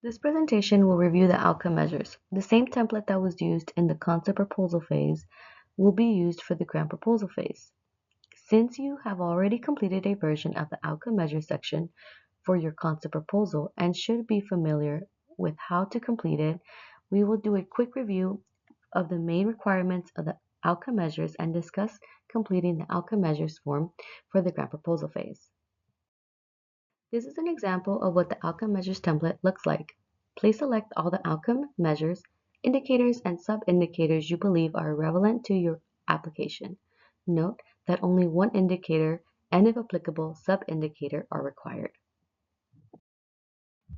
This presentation will review the outcome measures. The same template that was used in the concept proposal phase will be used for the grant proposal phase. Since you have already completed a version of the outcome measures section for your concept proposal and should be familiar with how to complete it, we will do a quick review of the main requirements of the outcome measures and discuss completing the outcome measures form for the grant proposal phase. This is an example of what the outcome measures template looks like. Please select all the outcome measures, indicators, and sub-indicators you believe are relevant to your application. Note that only one indicator and, if applicable, sub-indicator are required.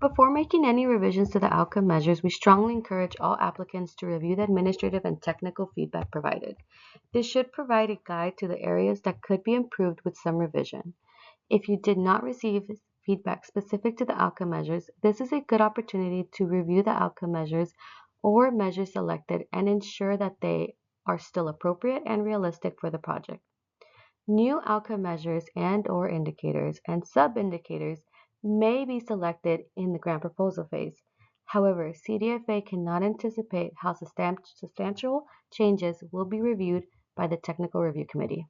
Before making any revisions to the outcome measures, we strongly encourage all applicants to review the administrative and technical feedback provided. This should provide a guide to the areas that could be improved with some revision. If you did not receive feedback specific to the outcome measures, this is a good opportunity to review the outcome measures or measures selected and ensure that they are still appropriate and realistic for the project. New outcome measures and/or indicators and sub-indicators may be selected in the grant proposal phase. However, CDFA cannot anticipate how substantial changes will be reviewed by the Technical Review Committee.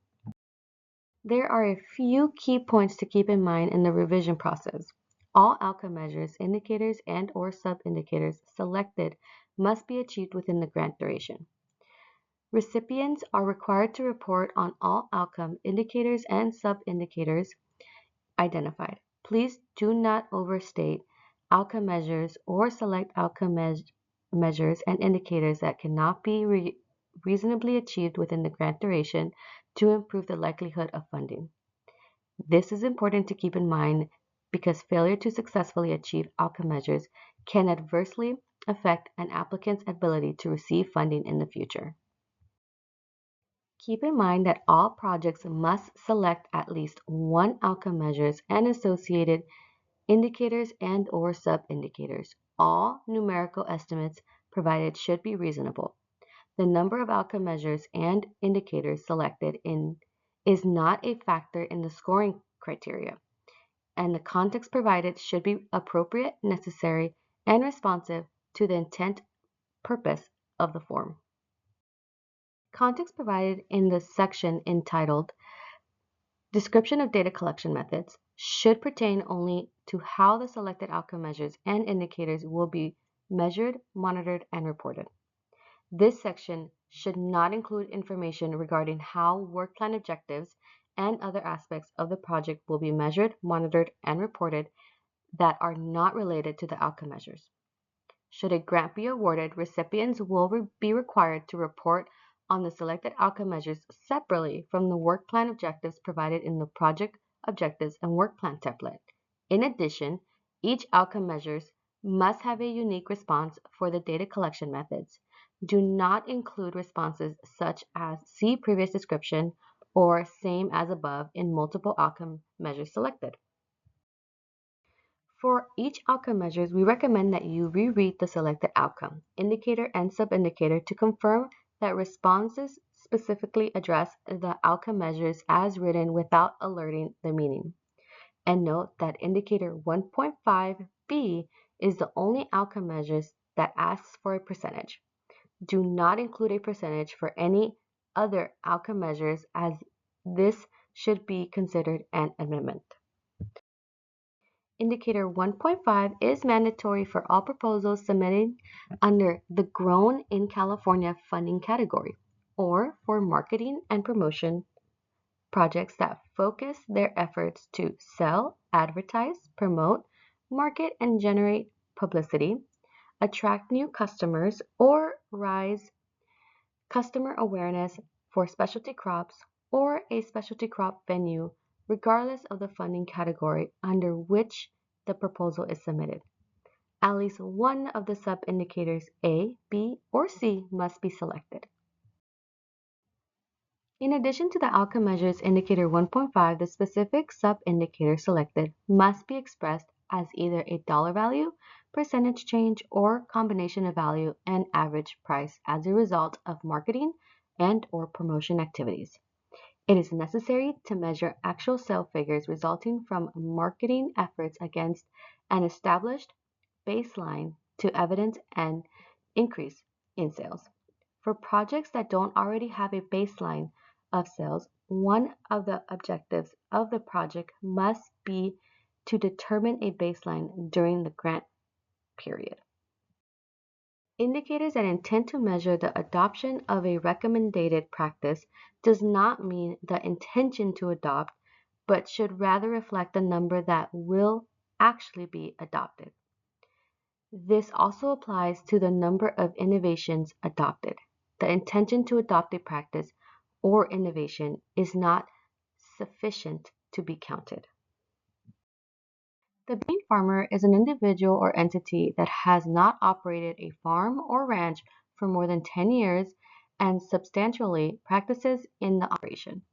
There are a few key points to keep in mind in the revision process. All outcome measures, indicators, and/or sub-indicators selected must be achieved within the grant duration. Recipients are required to report on all outcome indicators and sub-indicators identified. Please do not overstate outcome measures or select outcome measures and indicators that cannot be reasonably achieved within the grant duration to improve the likelihood of funding. This is important to keep in mind because failure to successfully achieve outcome measures can adversely affect an applicant's ability to receive funding in the future. Keep in mind that all projects must select at least one outcome measures and associated indicators and/or sub-indicators. All numerical estimates provided should be reasonable. The number of outcome measures and indicators selected is not a factor in the scoring criteria, and the context provided should be appropriate, necessary, and responsive to the intent purpose of the form. Context provided in the section entitled Description of Data Collection Methods should pertain only to how the selected outcome measures and indicators will be measured, monitored, and reported. This section should not include information regarding how work plan objectives and other aspects of the project will be measured, monitored, and reported that are not related to the outcome measures. Should a grant be awarded, recipients will be required to report on the selected outcome measures separately from the work plan objectives provided in the project objectives and work plan template. In addition, each outcome measures must have a unique response for the data collection methods. Do not include responses such as see previous description or same as above in multiple outcome measures selected. For each outcome measures, we recommend that you reread the selected outcome, indicator, and sub-indicator to confirm that responses specifically address the outcome measures as written without alerting the meaning. And note that indicator 1.5b is the only outcome measures that asks for a percentage. Do not include a percentage for any other outcome measures as this should be considered an amendment. Indicator 1.5 is mandatory for all proposals submitted under the Grown in California funding category or for marketing and promotion projects that focus their efforts to sell, advertise, promote, market, and generate publicity, attract new customers, or raise customer awareness for specialty crops or a specialty crop venue, regardless of the funding category under which the proposal is submitted. At least one of the sub-indicators A, B, or C must be selected. In addition to the outcome measures indicator 1.5, the specific sub-indicator selected must be expressed as either a dollar value, percentage change, or combination of value and average price as a result of marketing and/or promotion activities. It is necessary to measure actual sale figures resulting from marketing efforts against an established baseline to evidence an increase in sales. For projects that don't already have a baseline of sales, one of the objectives of the project must be to determine a baseline during the grant period. Indicators that intend to measure the adoption of a recommended practice does not mean the intention to adopt, but should rather reflect the number that will actually be adopted. This also applies to the number of innovations adopted. The intention to adopt a practice or innovation is not sufficient to be counted. The bean farmer is an individual or entity that has not operated a farm or ranch for more than 10 years and substantially practices in the operation.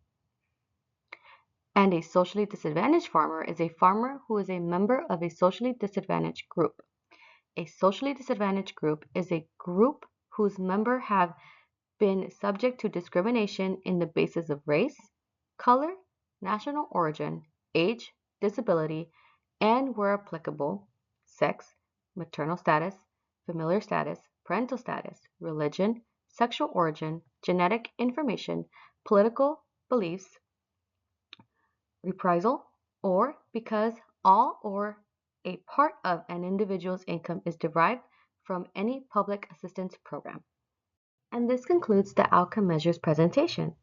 And a socially disadvantaged farmer is a farmer who is a member of a socially disadvantaged group. A socially disadvantaged group is a group whose members have been subject to discrimination in the basis of race, color, national origin, age, disability, and where applicable, sex, maternal status, familiar status, parental status, religion, sexual origin, genetic information, political beliefs, reprisal, or because all or a part of an individual's income is derived from any public assistance program. And this concludes the outcome measures presentation.